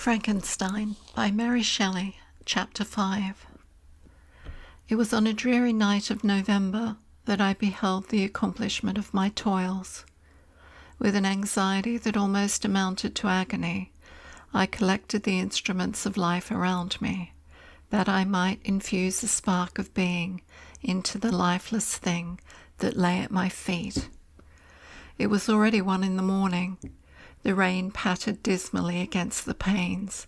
Frankenstein by Mary Shelley, Chapter 5. It was on a dreary night of November that I beheld the accomplishment of my toils. With an anxiety that almost amounted to agony, I collected the instruments of life around me, that I might infuse a spark of being into the lifeless thing that lay at my feet. It was already 1 a.m. The rain pattered dismally against the panes,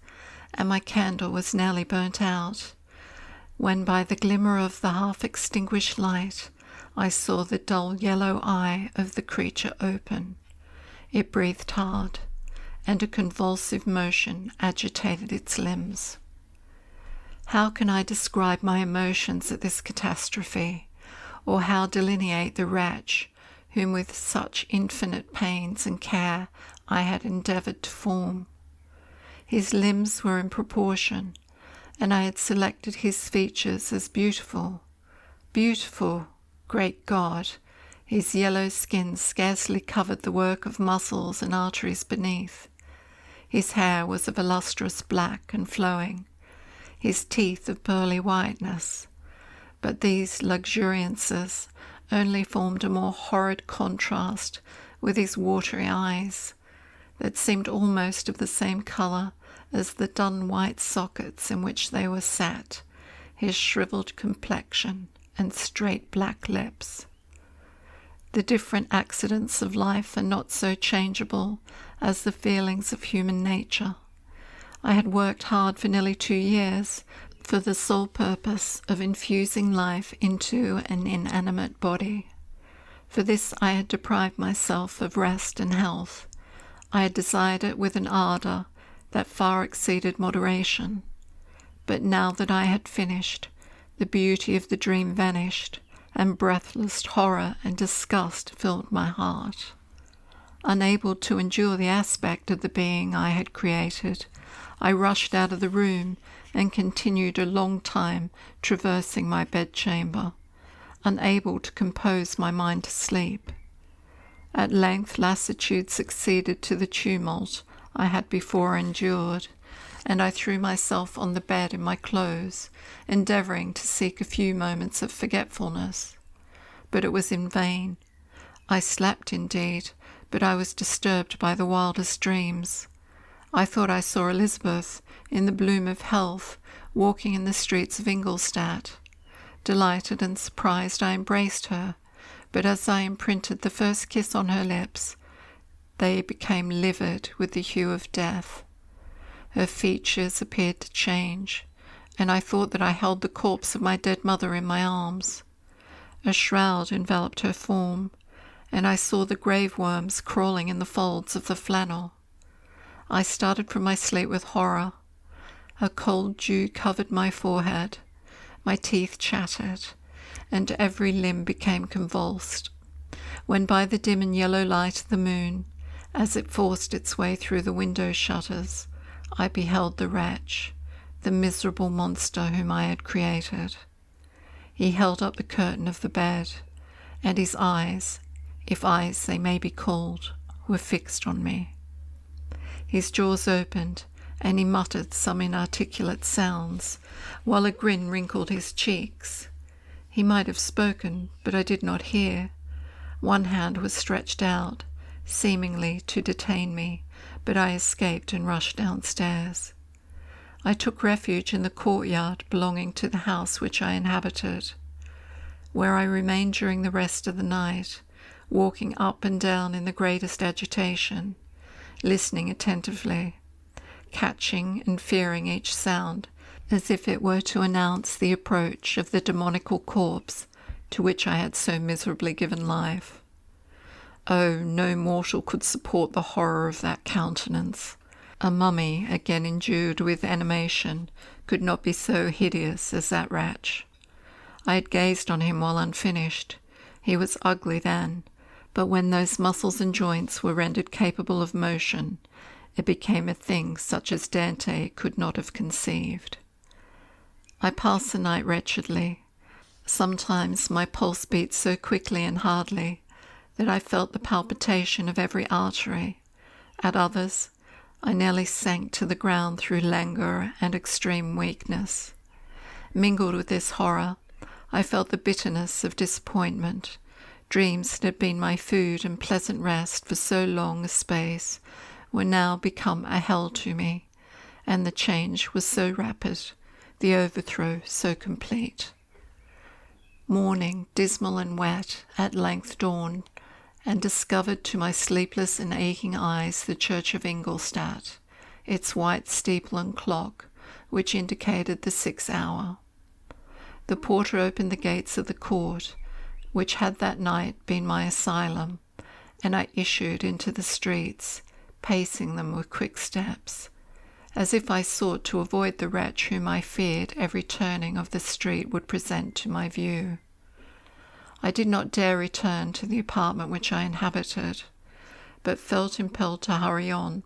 and my candle was nearly burnt out, when by the glimmer of the half-extinguished light I saw the dull yellow eye of the creature open. It breathed hard, and a convulsive motion agitated its limbs. How can I describe my emotions at this catastrophe, or how delineate the wretch whom with such infinite pains and care I had endeavoured to form? His limbs were in proportion, and I had selected his features as beautiful. Beautiful, great God! His yellow skin scarcely covered the work of muscles and arteries beneath. His hair was of a lustrous black and flowing, his teeth of pearly whiteness, but these luxuriances only formed a more horrid contrast with his watery eyes, that seemed almost of the same colour as the dun white sockets in which they were set, his shrivelled complexion and straight black lips. The different accidents of life are not so changeable as the feelings of human nature. I had worked hard for nearly 2 years for the sole purpose of infusing life into an inanimate body. For this I had deprived myself of rest and health. I had desired it with an ardour that far exceeded moderation. But now that I had finished, the beauty of the dream vanished, and breathless horror and disgust filled my heart. Unable to endure the aspect of the being I had created, I rushed out of the room and continued a long time traversing my bedchamber, unable to compose my mind to sleep. At length lassitude succeeded to the tumult I had before endured, and I threw myself on the bed in my clothes, endeavouring to seek a few moments of forgetfulness. But it was in vain. I slept indeed, but I was disturbed by the wildest dreams. I thought I saw Elizabeth, in the bloom of health, walking in the streets of Ingolstadt. Delighted and surprised, I embraced her, but as I imprinted the first kiss on her lips, they became livid with the hue of death. Her features appeared to change, and I thought that I held the corpse of my dead mother in my arms. A shroud enveloped her form, and I saw the grave worms crawling in the folds of the flannel. I started from my sleep with horror. A cold dew covered my forehead, my teeth chattered, and every limb became convulsed, when by the dim and yellow light of the moon, as it forced its way through the window shutters, I beheld the wretch, the miserable monster whom I had created. He held up the curtain of the bed, and his eyes, if eyes they may be called, were fixed on me. His jaws opened, and he muttered some inarticulate sounds, while a grin wrinkled his cheeks. He might have spoken, but I did not hear. One hand was stretched out, seemingly to detain me, but I escaped and rushed downstairs. I took refuge in the courtyard belonging to the house which I inhabited, where I remained during the rest of the night, walking up and down in the greatest agitation, listening attentively, catching and fearing each sound, as if it were to announce the approach of the demoniacal corpse to which I had so miserably given life. Oh, no mortal could support the horror of that countenance. A mummy, again endued with animation, could not be so hideous as that wretch. I had gazed on him while unfinished. He was ugly then, but when those muscles and joints were rendered capable of motion, it became a thing such as Dante could not have conceived. I passed the night wretchedly. Sometimes my pulse beat so quickly and hardly that I felt the palpitation of every artery. At others, I nearly sank to the ground through languor and extreme weakness. Mingled with this horror, I felt the bitterness of disappointment. Dreams that had been my food and pleasant rest for so long a space were now become a hell to me, and the change was so rapid, the overthrow so complete. Morning, dismal and wet, at length dawned, and discovered to my sleepless and aching eyes the church of Ingolstadt, its white steeple and clock, which indicated the 6th hour. The porter opened the gates of the court, which had that night been my asylum, and I issued into the streets, pacing them with quick steps, as if I sought to avoid the wretch whom I feared every turning of the street would present to my view. I did not dare return to the apartment which I inhabited, but felt impelled to hurry on,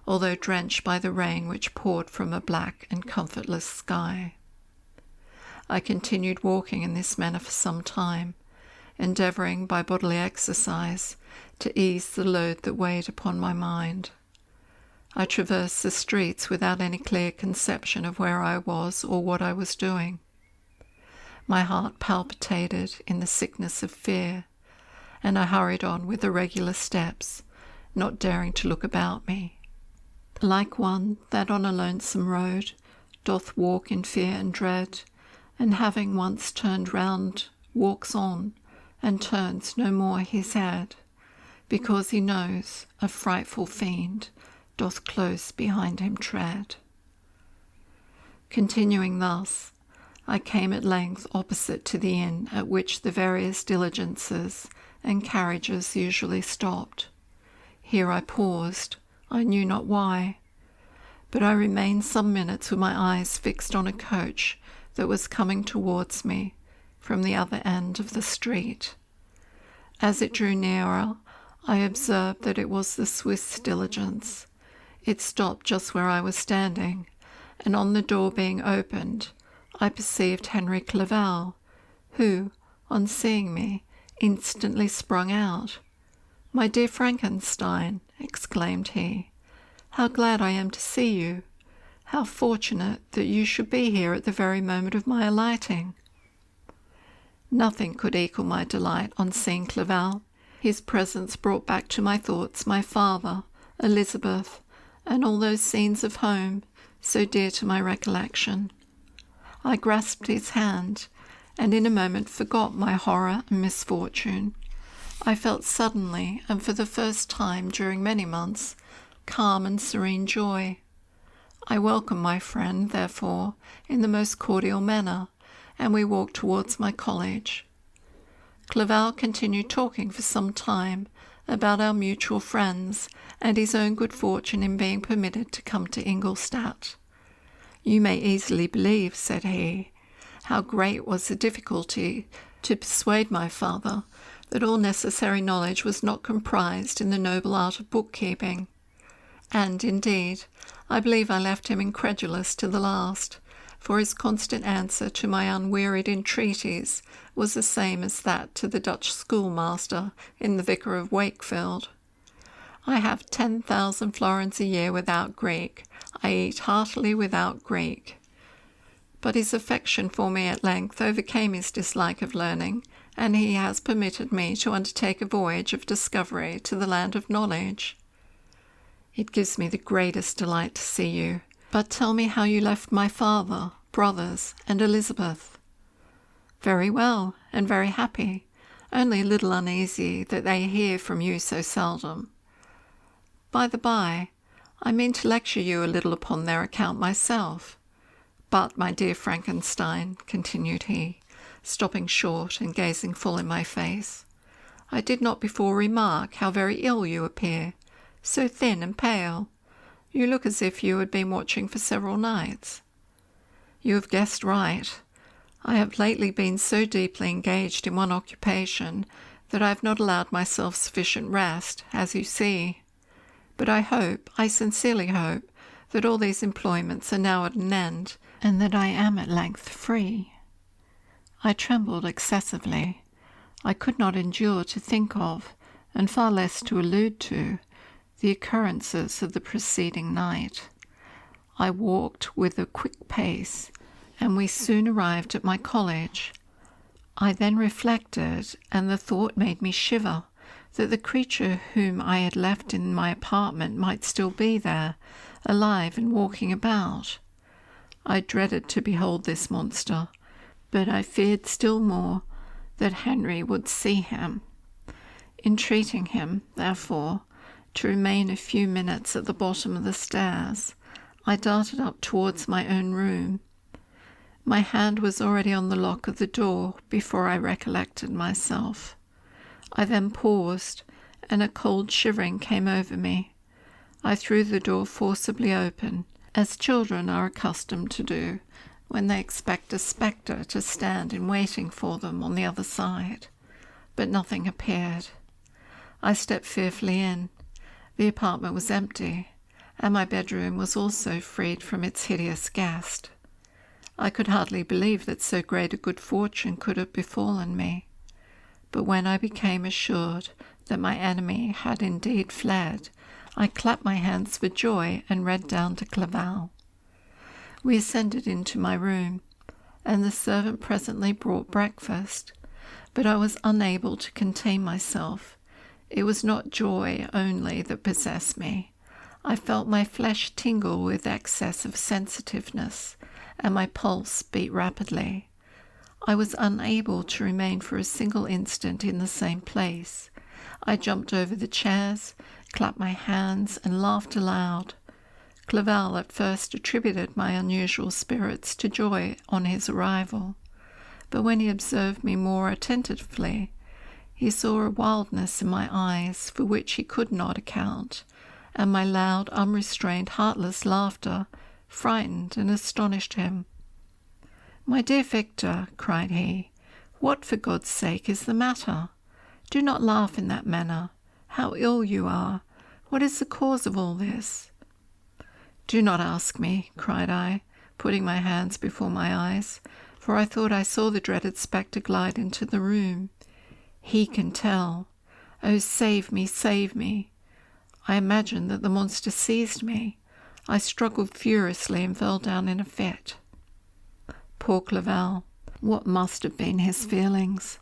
although drenched by the rain which poured from a black and comfortless sky. I continued walking in this manner for some time, endeavouring by bodily exercise to ease the load that weighed upon my mind. I traversed the streets without any clear conception of where I was or what I was doing. My heart palpitated in the sickness of fear, and I hurried on with irregular steps, not daring to look about me. Like one that on a lonesome road doth walk in fear and dread, and having once turned round walks on, and turns no more his head, because he knows a frightful fiend doth close behind him tread. Continuing thus, I came at length opposite to the inn at which the various diligences and carriages usually stopped. Here I paused, I knew not why, but I remained some minutes with my eyes fixed on a coach that was coming towards me from the other end of the street. As it drew nearer, I observed that it was the Swiss diligence. It stopped just where I was standing, and on the door being opened, I perceived Henry Clerval, who, on seeing me, instantly sprung out. "My dear Frankenstein," exclaimed he, "how glad I am to see you! How fortunate that you should be here at the very moment of my alighting!" Nothing could equal my delight on seeing Clerval. His presence brought back to my thoughts my father, Elizabeth, and all those scenes of home so dear to my recollection. I grasped his hand, and in a moment forgot my horror and misfortune. I felt suddenly, and for the first time during many months, calm and serene joy. I welcomed my friend, therefore, in the most cordial manner, and we walked towards my college. Clerval continued talking for some time about our mutual friends and his own good fortune in being permitted to come to Ingolstadt. "You may easily believe," said he, "how great was the difficulty to persuade my father that all necessary knowledge was not comprised in the noble art of bookkeeping. And, indeed, I believe I left him incredulous to the last, for his constant answer to my unwearied entreaties was the same as that to the Dutch schoolmaster in The Vicar of Wakefield. I have 10,000 florins a year without Greek. I eat heartily without Greek. But his affection for me at length overcame his dislike of learning, and he has permitted me to undertake a voyage of discovery to the land of knowledge. It gives me the greatest delight to see you. But tell me how you left my father, brothers, and Elizabeth." "Very well, and very happy, only a little uneasy that they hear from you so seldom. By the by, I mean to lecture you a little upon their account myself. But, my dear Frankenstein," continued he, stopping short and gazing full in my face, "I did not before remark how very ill you appear, so thin and pale. You look as if you had been watching for several nights." "You have guessed right. I have lately been so deeply engaged in one occupation that I have not allowed myself sufficient rest, as you see. But I sincerely hope, that all these employments are now at an end, and that I am at length free." I trembled excessively. I could not endure to think of, and far less to allude to, the occurrences of the preceding night. I walked with a quick pace, and we soon arrived at my college. I then reflected, and the thought made me shiver, that the creature whom I had left in my apartment might still be there, alive and walking about. I dreaded to behold this monster, but I feared still more that Henry would see him. Entreating him, therefore, to remain a few minutes at the bottom of the stairs, I darted up towards my own room. My hand was already on the lock of the door before I recollected myself. I then paused, and a cold shivering came over me. I threw the door forcibly open, as children are accustomed to do when they expect a spectre to stand in waiting for them on the other side. But nothing appeared. I stepped fearfully in. The apartment was empty, and my bedroom was also freed from its hideous guest. I could hardly believe that so great a good fortune could have befallen me. But when I became assured that my enemy had indeed fled, I clapped my hands for joy and ran down to Clerval. We ascended into my room, and the servant presently brought breakfast, but I was unable to contain myself. It was not joy only that possessed me. I felt my flesh tingle with excess of sensitiveness, and my pulse beat rapidly. I was unable to remain for a single instant in the same place. I jumped over the chairs, clapped my hands, and laughed aloud. Clerval at first attributed my unusual spirits to joy on his arrival, but when he observed me more attentively, he saw a wildness in my eyes for which he could not account, and my loud, unrestrained, heartless laughter frightened and astonished him. "My dear Victor," cried he, "what, for God's sake, is the matter? Do not laugh in that manner. How ill you are! What is the cause of all this?" "Do not ask me," cried I, putting my hands before my eyes, for I thought I saw the dreaded spectre glide into the room. "He can tell. Oh, save me, save me!" I imagined that the monster seized me. I struggled furiously and fell down in a fit. Poor Clerval! What must have been his feelings?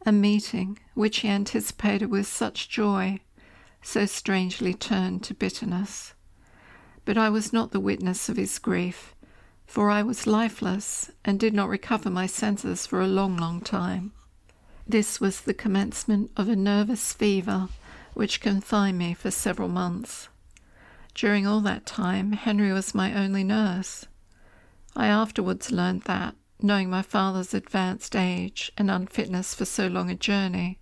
A meeting, which he anticipated with such joy, so strangely turned to bitterness. But I was not the witness of his grief, for I was lifeless and did not recover my senses for a long, long time. This was the commencement of a nervous fever which confined me for several months. During all that time, Henry was my only nurse. I afterwards learned that, knowing my father's advanced age and unfitness for so long a journey,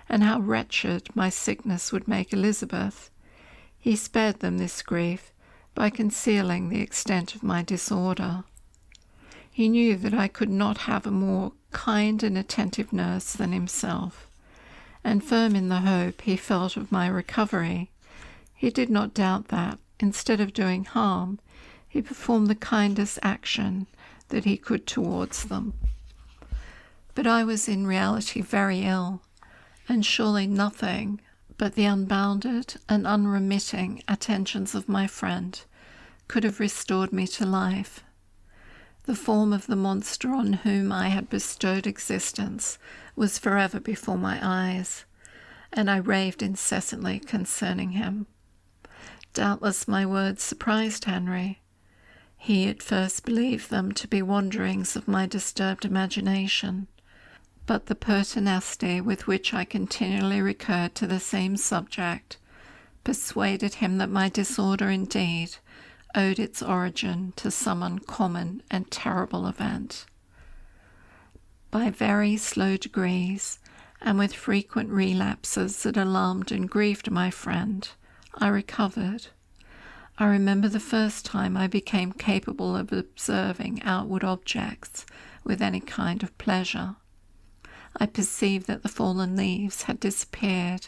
and how wretched my sickness would make Elizabeth, he spared them this grief by concealing the extent of my disorder. He knew that I could not have a more kind and attentive nurse than himself, and firm in the hope he felt of my recovery, he did not doubt that, instead of doing harm, he performed the kindest action that he could towards them. But I was in reality very ill, and surely nothing but the unbounded and unremitting attentions of my friend could have restored me to life. The form of the monster on whom I had bestowed existence was forever before my eyes, and I raved incessantly concerning him. Doubtless my words surprised Henry. He at first believed them to be wanderings of my disturbed imagination, but the pertinacity with which I continually recurred to the same subject persuaded him that my disorder indeed owed its origin to some uncommon and terrible event. By very slow degrees, and with frequent relapses that alarmed and grieved my friend, I recovered. I remember the first time I became capable of observing outward objects with any kind of pleasure. I perceived that the fallen leaves had disappeared,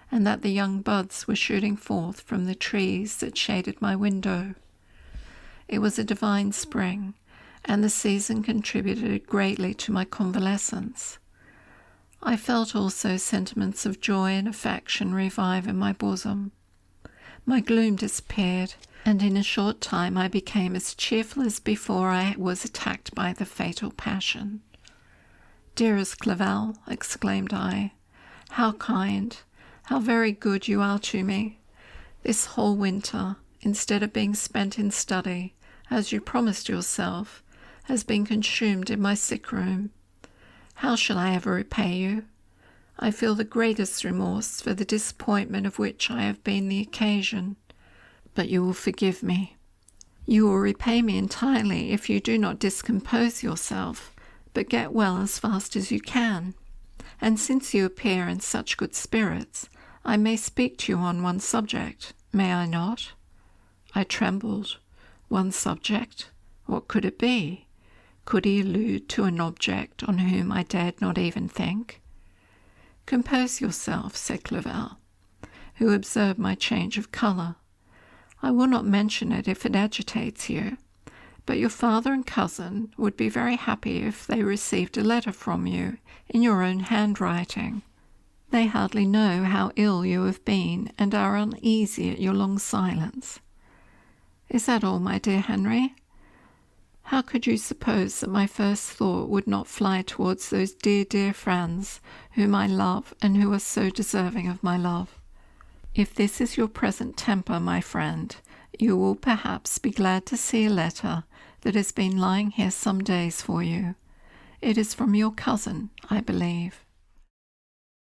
and that the young buds were shooting forth from the trees that shaded my window. It was a divine spring, and the season contributed greatly to my convalescence. I felt also sentiments of joy and affection revive in my bosom. My gloom disappeared, and in a short time I became as cheerful as before I was attacked by the fatal passion. "Dearest Clerval," exclaimed I, "how kind, how very good you are to me! This whole winter, instead of being spent in study, as you promised yourself, has been consumed in my sick room. How shall I ever repay you? I feel the greatest remorse for the disappointment of which I have been the occasion. But you will forgive me. You will repay me entirely if you do not discompose yourself, but get well as fast as you can. And since you appear in such good spirits, I may speak to you on one subject, may I not?" I trembled. One subject? What could it be? Could he allude to an object on whom I dared not even think? "Compose yourself," said Clerval, who observed my change of colour. "I will not mention it if it agitates you, but your father and cousin would be very happy if they received a letter from you in your own handwriting. They hardly know how ill you have been, and are uneasy at your long silence. Is that all, my dear Henry? How could you suppose that my first thought would not fly towards those dear, dear friends whom I love and who are so deserving of my love? If this is your present temper, my friend, you will perhaps be glad to see a letter that has been lying here some days for you. It is from your cousin, I believe."